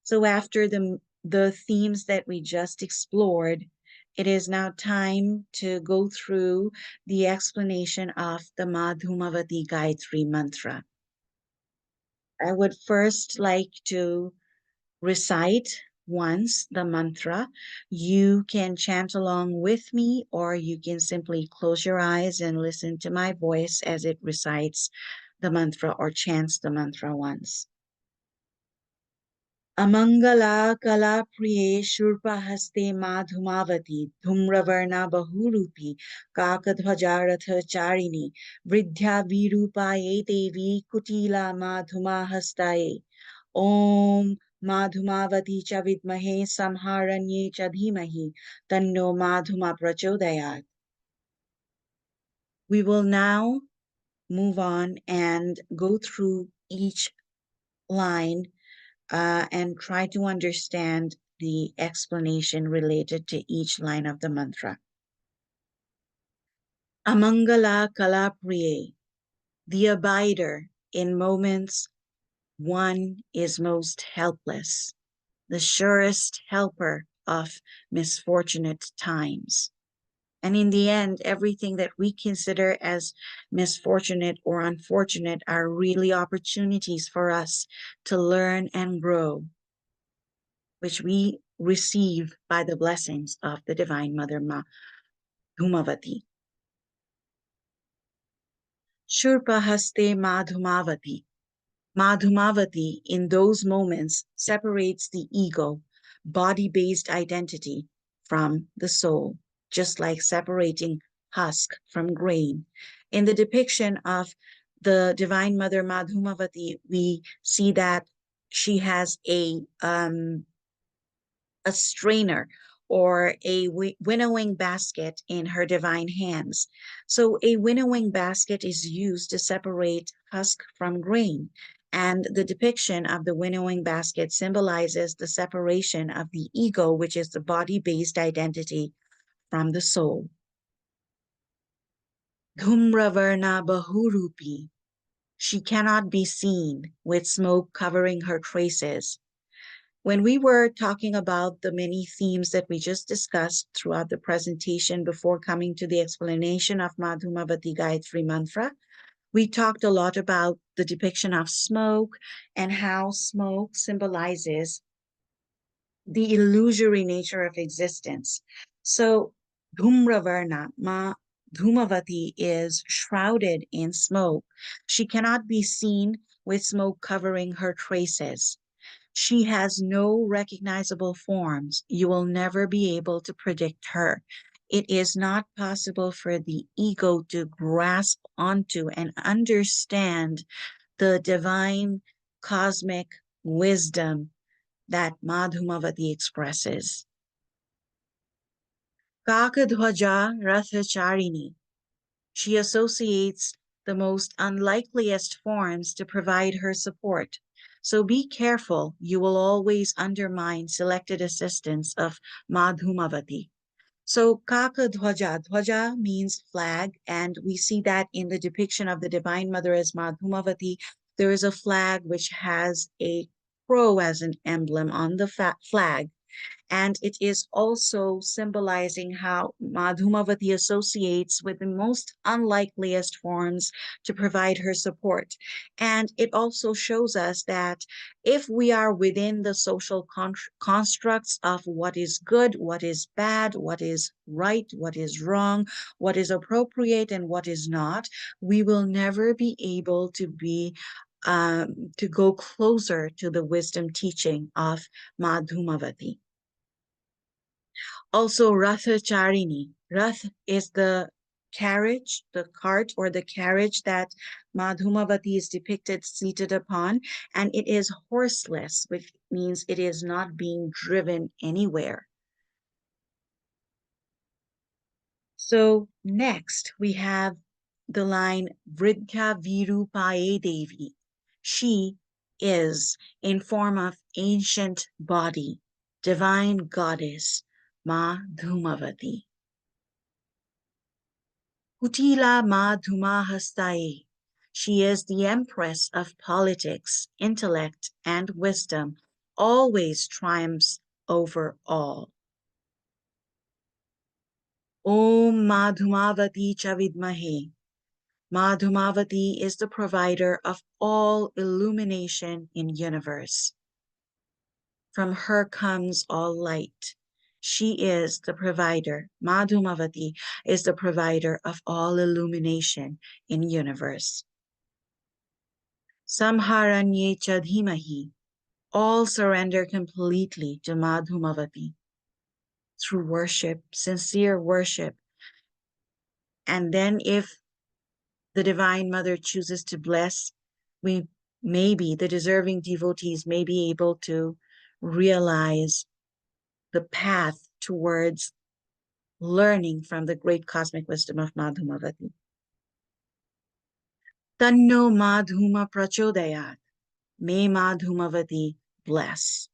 So after the themes that we just explored, it is now time to go through the explanation of the DhumaVati Gayatri mantra. I would first like to recite once the mantra. You can chant along with me, or you can simply close your eyes and listen to my voice as it recites the mantra or chants the mantra once. Amangala kala priye shurpa haste madhumavati dhumravarna bahurupi kakadhvajaratha charini vridhya virupaye devi kutila madhumahastaye Om Madhumavati cha vidmahe samharanye cha dhimahi tanno madhuma prachodayat. We will now move on and go through each line and try to understand the explanation related to each line of the mantra. Amangala Kalapriye, the abider in moments one is most helpless, the surest helper of misfortunate times. And in the end, everything that we consider as misfortunate or unfortunate are really opportunities for us to learn and grow, which we receive by the blessings of the Divine Mother DhumaVati. Shurpa haste Madhumavati. Madhumavati, in those moments, separates the ego, body-based identity, from the soul, just like separating husk from grain. In the depiction of the Divine Mother Madhumavati, we see that she has a strainer or a winnowing basket in her divine hands. So a winnowing basket is used to separate husk from grain. And the depiction of the winnowing basket symbolizes the separation of the ego, which is the body-based identity, from the soul. Dhumravarna bahurupi. She cannot be seen with smoke covering her traces. When we were talking about the many themes that we just discussed throughout the presentation before coming to the explanation of Madhumavati Gayatri Mantra, we talked a lot about the depiction of smoke and how smoke symbolizes the illusory nature of existence. So Dhumravarna, Dhumavati is shrouded in smoke. She cannot be seen with smoke covering her traces. She has no recognizable forms. You will never be able to predict her. It is not possible for the ego to grasp onto and understand the divine cosmic wisdom that Madhumavati expresses. Kakadhwaja Rathacharini. She associates the most unlikeliest forms to provide her support. So be careful, you will always undermine selected assistance of Madhumavati. So Kaka Dhwaja means flag, and we see that in the depiction of the Divine Mother as Madhumavati. There is a flag which has a crow as an emblem on the flag. And it is also symbolizing how Madhumavati associates with the most unlikeliest forms to provide her support. And it also shows us that if we are within the social constructs of what is good, what is bad, what is right, what is wrong, what is appropriate, and what is not, we will never be able to to go closer to the wisdom teaching of Madhumavati. Also, Rathacharini. Rath is the carriage, the cart or the carriage that Madhumavati is depicted seated upon, and it is horseless, which means it is not being driven anywhere. So next we have the line Vridhya Virupaye Devi. She is in form of ancient body, divine goddess, Madhumavati. Kutila Madhumahastaye. She is the empress of politics, intellect, and wisdom, always triumphs over all. Om Madhumavati Chavidmahe. Madhumavati is the provider of all illumination in universe. From her comes all light. She is the provider. Madhumavati is the provider of all illumination in universe. Samharanye Chadhimahi. All surrender completely to Madhumavati through worship, sincere worship. And then if the Divine Mother chooses to bless, we maybe the deserving devotees may be able to realize the path towards learning from the great cosmic wisdom of Madhumavati. Tanno Madhuma Prachodayat. May Madhumavati bless.